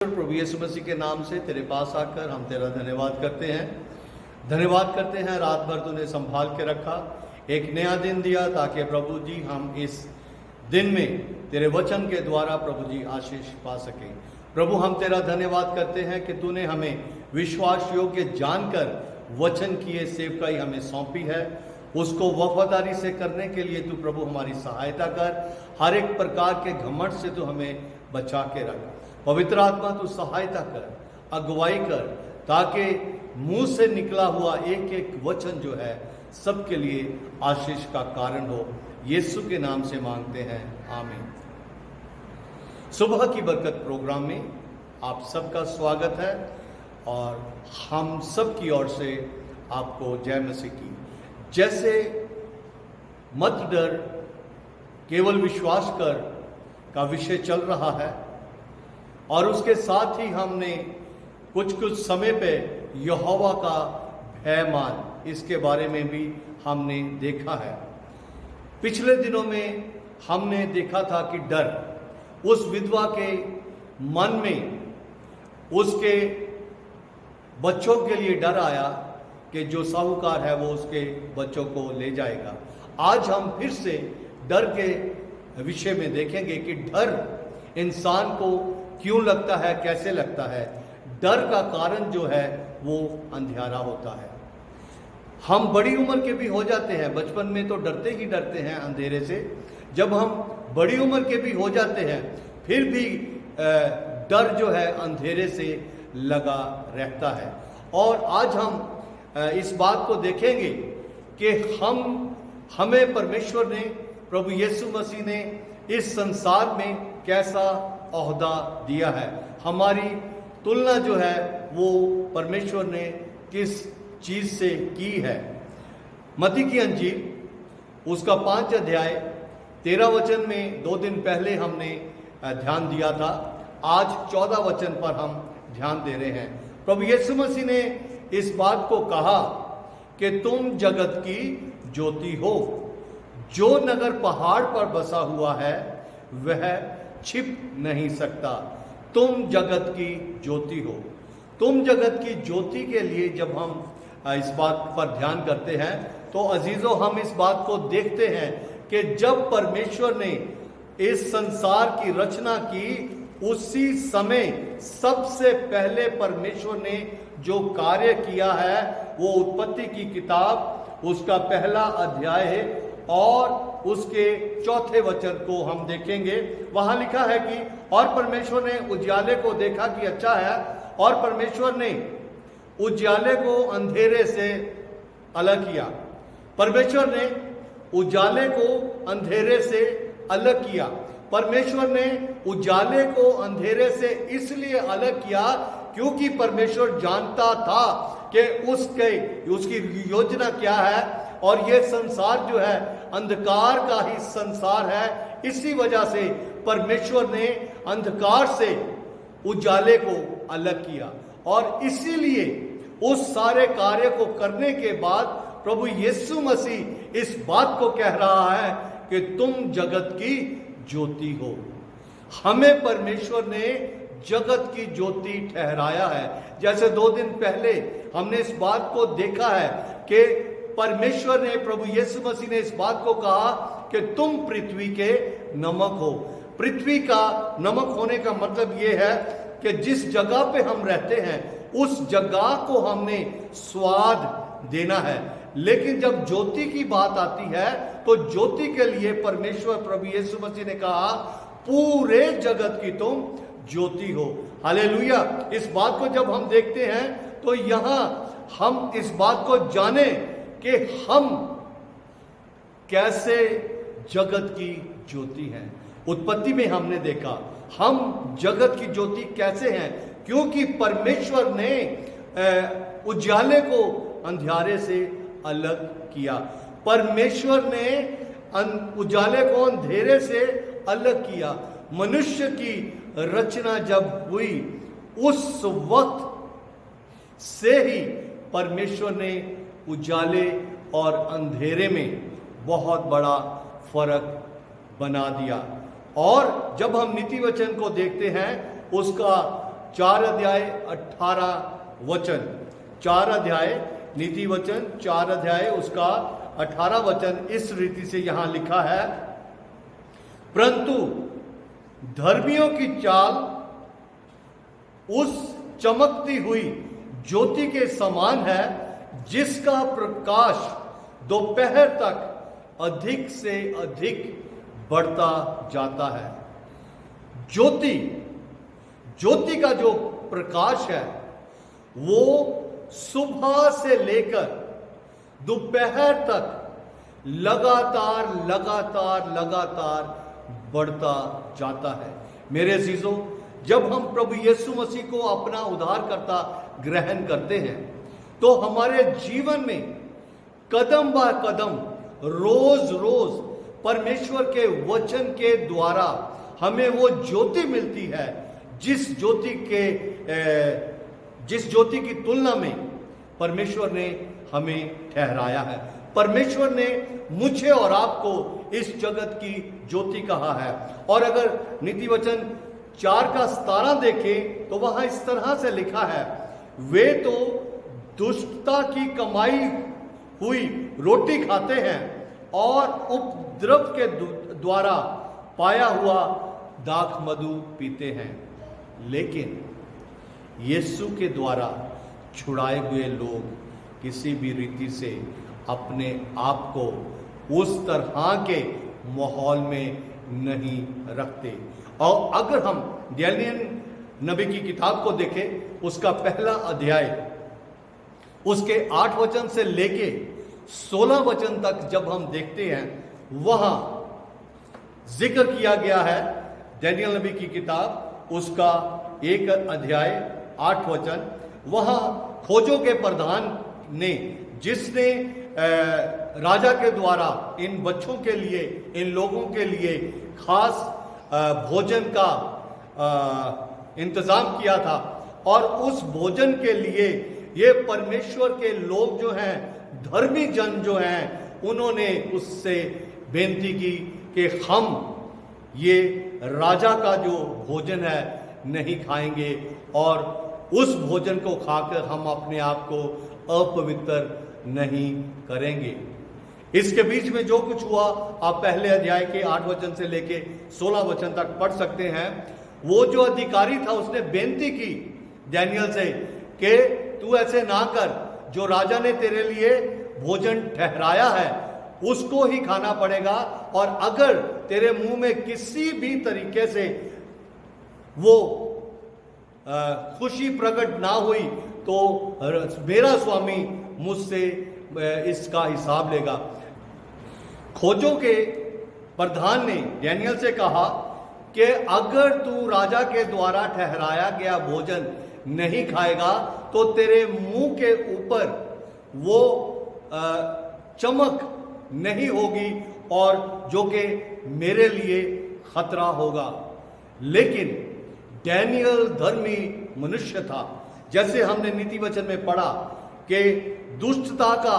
प्रभु यीशु मसीह के नाम से तेरे पास आकर हम तेरा धन्यवाद करते हैं। धन्यवाद करते हैं, रात भर तूने संभाल के रखा, एक नया दिन दिया ताकि प्रभु जी हम इस दिन में तेरे वचन के द्वारा प्रभु जी आशीष पा सकें। प्रभु हम तेरा धन्यवाद करते हैं कि तूने हमें विश्वास योग्य जानकर वचन की ये सेवकाई हमें सौंपी है। उसको वफादारी से करने के लिए तू प्रभु हमारी सहायता कर। हर एक प्रकार के घमंड से तू हमें बचा के रख। पवित्र आत्मा तू सहायता कर, अगुवाई कर, ताकि मुंह से निकला हुआ एक एक वचन जो है सबके लिए आशीष का कारण हो। यीशु के नाम से मांगते हैं, आमीन। सुबह की बरकत प्रोग्राम में आप सबका स्वागत है और हम सब की ओर से आपको जय मसीह की। जैसे मत डर, केवल विश्वास कर का विषय चल रहा है और उसके साथ ही हमने कुछ समय पे यहोवा का भय मान, इसके बारे में भी हमने देखा है। पिछले दिनों में हमने देखा था कि डर उस विधवा के मन में, उसके बच्चों के लिए डर आया कि जो साहूकार है वो उसके बच्चों को ले जाएगा। आज हम फिर से डर के विषय में देखेंगे कि डर इंसान को क्यों लगता है, कैसे लगता है। डर का कारण जो है वो अंधियारा होता है। हम बड़ी उम्र के भी हो जाते हैं, बचपन में तो डरते ही डरते हैं अंधेरे से। जब हम बड़ी उम्र के भी हो जाते हैं फिर भी डर जो है अंधेरे से लगा रहता है। और आज हम इस बात को देखेंगे कि हमें परमेश्वर ने, प्रभु यीशु मसीह ने इस संसार में कैसा ओहदा दिया है। हमारी तुलना जो है वो परमेश्वर ने किस चीज से की है। मत्ती की अंजील उसका 5 अध्याय 13 वचन में 2 दिन पहले हमने ध्यान दिया था। आज 14 वचन पर हम ध्यान दे रहे हैं। प्रभु यीशु मसीह ने इस बात को कहा कि तुम जगत की ज्योति हो। जो नगर पहाड़ पर बसा हुआ है वह छिप नहीं सकता। तुम जगत की ज्योति हो। तुम जगत की ज्योति के लिए जब हम इस बात पर ध्यान करते हैं तो अजीजों, हम इस बात को देखते हैं कि जब परमेश्वर ने इस संसार की रचना की, उसी समय सबसे पहले परमेश्वर ने जो कार्य किया है वो उत्पत्ति की किताब उसका 1 अध्याय है और उसके 4 वचन को हम देखेंगे। वहां लिखा है कि और परमेश्वर ने उजियाले को देखा कि अच्छा है, और परमेश्वर ने उजियाले को अंधेरे से अलग किया। परमेश्वर ने उजाले को अंधेरे से अलग किया। परमेश्वर ने उजाले को अंधेरे से इसलिए अलग किया क्योंकि परमेश्वर जानता था कि उसकी योजना क्या है और ये संसार जो है अंधकार का ही संसार है। इसी वजह से परमेश्वर ने अंधकार से उजाले को अलग किया और इसीलिए उस सारे कार्य को करने के बाद प्रभु यीशु मसीह इस बात को कह रहा है कि तुम जगत की ज्योति हो। हमें परमेश्वर ने जगत की ज्योति ठहराया है। जैसे 2 दिन पहले हमने इस बात को देखा है कि परमेश्वर ने, प्रभु यीशु मसीह ने इस बात को कहा कि तुम पृथ्वी के नमक हो। पृथ्वी का नमक होने का मतलब यह है कि जिस जगह पे हम रहते हैं उस जगह को हमने स्वाद देना है। लेकिन जब ज्योति की बात आती है तो ज्योति के लिए परमेश्वर, प्रभु यीशु मसीह ने कहा पूरे जगत की तुम ज्योति हो। हालेलुया। इस बात को जब हम देखते हैं तो यहां हम इस बात को जाने कि हम कैसे जगत की ज्योति हैं। उत्पत्ति में हमने देखा हम जगत की ज्योति कैसे हैं, क्योंकि परमेश्वर ने उजाले को अंधियारे से अलग किया। परमेश्वर ने उजाले को अंधेरे से अलग किया। मनुष्य की रचना जब हुई उस वक्त से ही परमेश्वर ने उजाले और अंधेरे में बहुत बड़ा फर्क बना दिया। और जब हम नीति वचन को देखते हैं उसका 4 अध्याय 18 वचन, 4 अध्याय नीति वचन 4 अध्याय उसका 18 वचन इस रीति से यहां लिखा है, परंतु धर्मियों की चाल उस चमकती हुई ज्योति के समान है जिसका प्रकाश दोपहर तक अधिक से अधिक बढ़ता जाता है। ज्योति का जो प्रकाश है वो सुबह से लेकर दोपहर तक लगातार बढ़ता जाता है। मेरे अजीजों, जब हम प्रभु यीशु मसीह को अपना उद्धारकर्ता ग्रहण करते हैं तो हमारे जीवन में कदम ब कदम रोज रोज परमेश्वर के वचन के द्वारा हमें वो ज्योति मिलती है जिस ज्योति की तुलना में परमेश्वर ने हमें ठहराया है। परमेश्वर ने मुझे और आपको इस जगत की ज्योति कहा है। और अगर नीति वचन 4 का 17 देखें तो वहां इस तरह से लिखा है, वे तो दुष्टता की कमाई हुई रोटी खाते हैं और उपद्रव के द्वारा पाया हुआ दाख मधु पीते हैं, लेकिन यीशु के द्वारा छुड़ाए हुए लोग किसी भी रीति से अपने आप को उस तरह के माहौल में नहीं रखते। और अगर हम दानियल नबी की किताब को देखें, उसका पहला अध्याय उसके 8 वचन से लेके 16 वचन तक जब हम देखते हैं, वहां जिक्र किया गया है दानियल नबी की किताब उसका 1 अध्याय 8 वचन। वहां खोजों के प्रधान ने, जिसने राजा के द्वारा इन बच्चों के लिए, इन लोगों के लिए खास भोजन का इंतजाम किया था, और उस भोजन के लिए ये परमेश्वर के लोग जो हैं, धर्मी जन जो हैं, उन्होंने उससे बेनती की कि हम ये राजा का जो भोजन है नहीं खाएंगे और उस भोजन को खाकर हम अपने आप को अपवित्र नहीं करेंगे। इसके बीच में जो कुछ हुआ आप पहले अध्याय के 8 वचन से लेके 16 वचन तक पढ़ सकते हैं। वो जो अधिकारी था उसने बेनती की दानियल से कि तू ऐसे ना कर, जो राजा ने तेरे लिए भोजन ठहराया है उसको ही खाना पड़ेगा, और अगर तेरे मुंह में किसी भी तरीके से वो खुशी प्रकट ना हुई तो मेरा स्वामी मुझसे इसका हिसाब लेगा। खोजों के प्रधान ने दानियल से कहा कि अगर तू राजा के द्वारा ठहराया गया भोजन नहीं खाएगा तो तेरे मुंह के ऊपर वो चमक नहीं होगी, और जो कि मेरे लिए खतरा होगा। लेकिन दानियल धर्मी मनुष्य था, जैसे हमने नीति वचन में पढ़ा कि दुष्टता का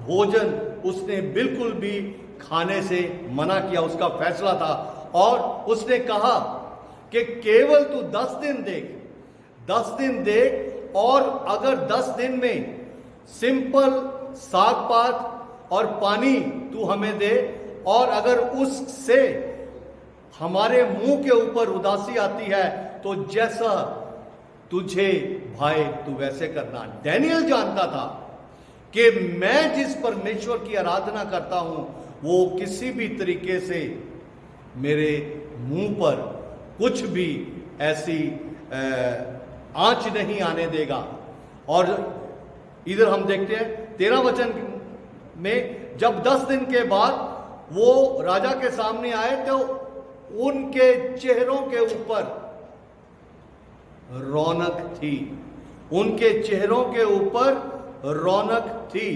भोजन उसने बिल्कुल भी खाने से मना किया, उसका फैसला था। और उसने कहा कि केवल तू 10 दिन देख, और अगर 10 दिन में सिंपल साग पात और पानी तू हमें दे, और अगर उससे हमारे मुंह के ऊपर उदासी आती है तो जैसा तुझे भाई तू वैसे करना। दानियल जानता था कि मैं जिस परमेश्वर की आराधना करता हूं वो किसी भी तरीके से मेरे मुंह पर कुछ भी ऐसी आंच नहीं आने देगा। और इधर हम देखते हैं 13 वचन में, जब 10 दिन के बाद वो राजा के सामने आए तो उनके चेहरों के ऊपर रौनक थी, उनके चेहरों के ऊपर रौनक थी।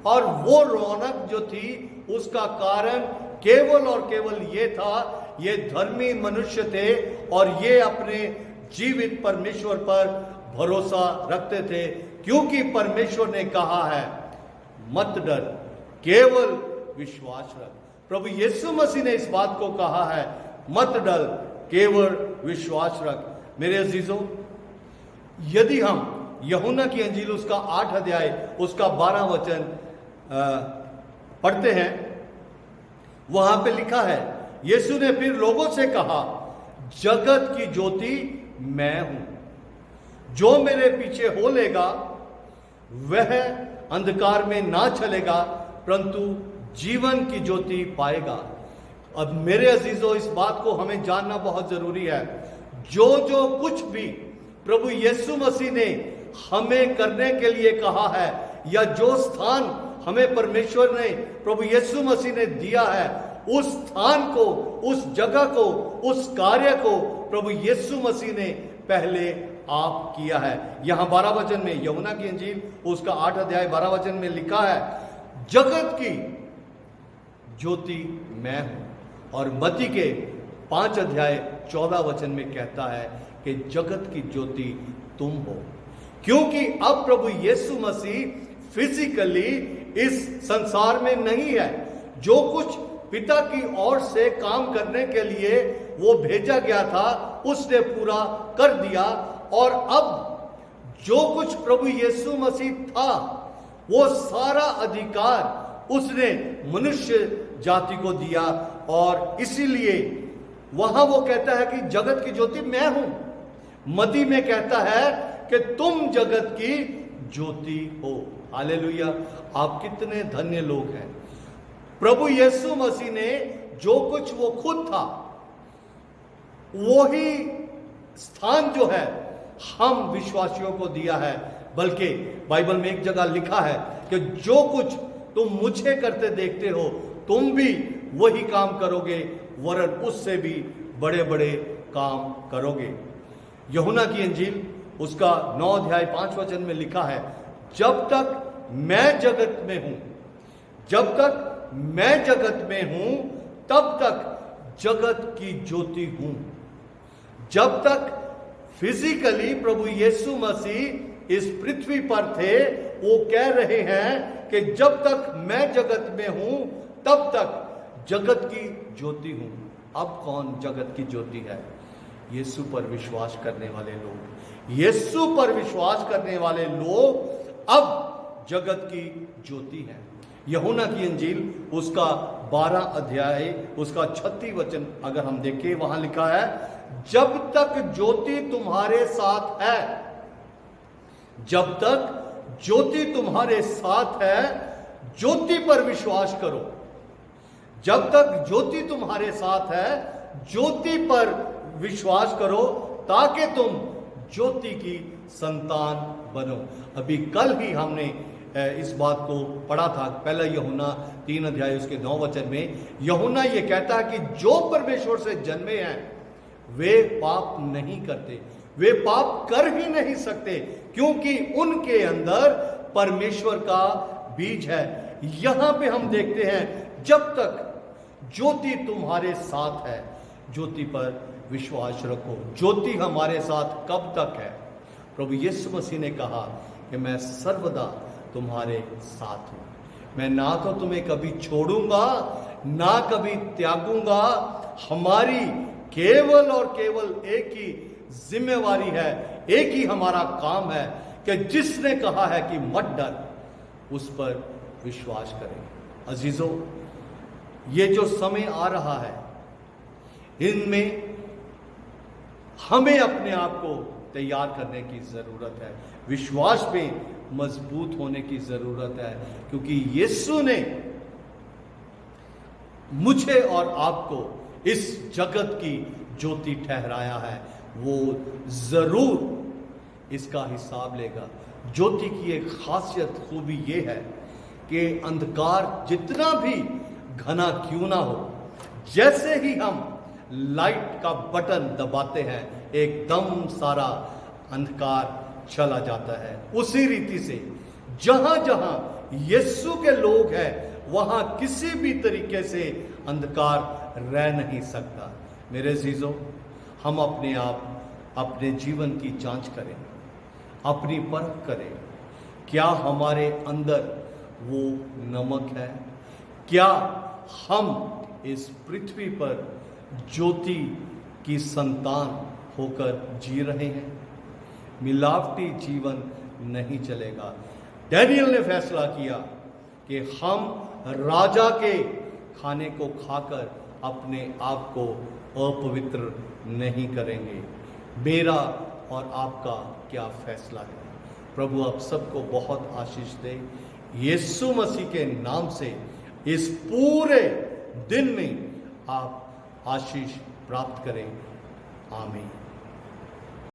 और वो रौनक जो थी उसका कारण केवल और केवल ये था, ये धर्मी मनुष्य थे और ये अपने जीवित परमेश्वर पर भरोसा रखते थे, क्योंकि परमेश्वर ने कहा है मत डर, केवल विश्वास रख। प्रभु यीशु मसीह ने इस बात को कहा है, मत डर, केवल विश्वास रख। मेरे अजीजों, यदि हम यूहन्ना की अंजील उसका 8 अध्याय उसका 12 वचन पढ़ते हैं, वहां पे लिखा है, यीशु ने फिर लोगों से कहा, जगत की ज्योति मैं हूं, जो मेरे पीछे हो लेगा वह अंधकार में ना चलेगा परंतु जीवन की ज्योति पाएगा। अब मेरे अजीजों, इस बात को हमें जानना बहुत जरूरी है। जो जो कुछ भी प्रभु यीशु मसीह ने हमें करने के लिए कहा है, या जो स्थान हमें परमेश्वर ने, प्रभु यीशु मसीह ने दिया है, उस स्थान को, उस जगह को, उस कार्य को प्रभु यीशु मसीह ने पहले आप किया है। यहां 12 वचन में, यूहन्ना की अंजील उसका 8 अध्याय 12 वचन में लिखा है, जगत की ज्योति मैं हूं। और मत्ती के 5 अध्याय 14 वचन में कहता है कि जगत की ज्योति तुम हो। क्योंकि अब प्रभु यीशु मसीह फिजिकली इस संसार में नहीं है। जो कुछ पिता की ओर से काम करने के लिए वो भेजा गया था, उसने पूरा कर दिया। और अब जो कुछ प्रभु यीशु मसीह था, वो सारा अधिकार उसने मनुष्य जाति को दिया। और इसीलिए वहां वो कहता है कि जगत की ज्योति मैं हूं। मत्ती में कहता है कि तुम जगत की ज्योति हो। हालेलुया! आप कितने धन्य लोग हैं। प्रभु यीशु मसीह ने जो कुछ वो खुद था, वो ही स्थान जो है हम विश्वासियों को दिया है। बल्कि बाइबल में एक जगह लिखा है कि जो कुछ तुम मुझे करते देखते हो, तुम भी वही काम करोगे, वरन उससे भी बड़े बड़े काम करोगे। यूहन्ना की अंजील उसका 9 अध्याय 5 वचन में लिखा है, जब तक मैं जगत में हूं, जब तक मैं जगत में हूं, तब तक जगत की ज्योति हूं। जब तक फिजिकली प्रभु यीशु मसीह इस पृथ्वी पर थे, वो कह रहे हैं कि जब तक मैं जगत में हूं, तब तक जगत की ज्योति हूं। अब कौन जगत की ज्योति है? यीशु पर विश्वास करने वाले लोग। यीशु पर विश्वास करने वाले लोग अब जगत की ज्योति हैं। यूहन्ना की अंजील उसका 12 अध्याय उसका 36 वचन अगर हम देखें, वहां लिखा है, जब तक ज्योति तुम्हारे साथ है, जब तक ज्योति तुम्हारे साथ है, ज्योति पर विश्वास करो। जब तक ज्योति तुम्हारे साथ है, ज्योति पर विश्वास करो, ताकि तुम ज्योति की संतान बनो। अभी कल ही हमने इस बात को पढ़ा था, पहला यूहन्ना 3 अध्याय उसके 9 वचन में। यूहन्ना ये कहता है कि जो परमेश्वर से जन्मे हैं वे पाप नहीं करते, वे पाप कर ही नहीं सकते, क्योंकि उनके अंदर परमेश्वर का बीज है। यहां पे हम देखते हैं, जब तक ज्योति तुम्हारे साथ है, ज्योति पर विश्वास रखो। ज्योति हमारे साथ कब तक है? प्रभु यीशु मसीह ने कहा कि मैं सर्वदा तुम्हारे साथ हूं, मैं ना तो तुम्हें कभी छोड़ूंगा ना कभी त्यागूंगा। हमारी केवल और केवल एक ही जिम्मेवारी है, एक ही हमारा काम है कि जिसने कहा है कि मत डर, उस पर विश्वास करें। अजीजों, ये जो समय आ रहा है, इनमें हमें अपने आप को तैयार करने की जरूरत है, विश्वास पे मजबूत होने की जरूरत है, क्योंकि यीशु ने मुझे और आपको इस जगत की ज्योति ठहराया है। वो जरूर इसका हिसाब लेगा। ज्योति की एक खासियत खूबी ये है कि अंधकार जितना भी घना क्यों ना हो, जैसे ही हम लाइट का बटन दबाते हैं, एकदम सारा अंधकार चला जाता है। उसी रीति से जहां जहां यीशु के लोग हैं, वहां किसी भी तरीके से अंधकार रह नहीं सकता। मेरे अजीजों, हम अपने आप अपने जीवन की जांच करें, अपनी परख करें। क्या हमारे अंदर वो नमक है? क्या हम इस पृथ्वी पर ज्योति की संतान होकर जी रहे हैं? मिलावटी जीवन नहीं चलेगा। डैनियल ने फैसला किया कि हम राजा के खाने को खाकर अपने आप को अपवित्र नहीं करेंगे। मेरा और आपका क्या फैसला है? प्रभु आप सबको बहुत आशीष दे। यीशु मसीह के नाम से इस पूरे दिन में आप आशीष प्राप्त करें। आमीन।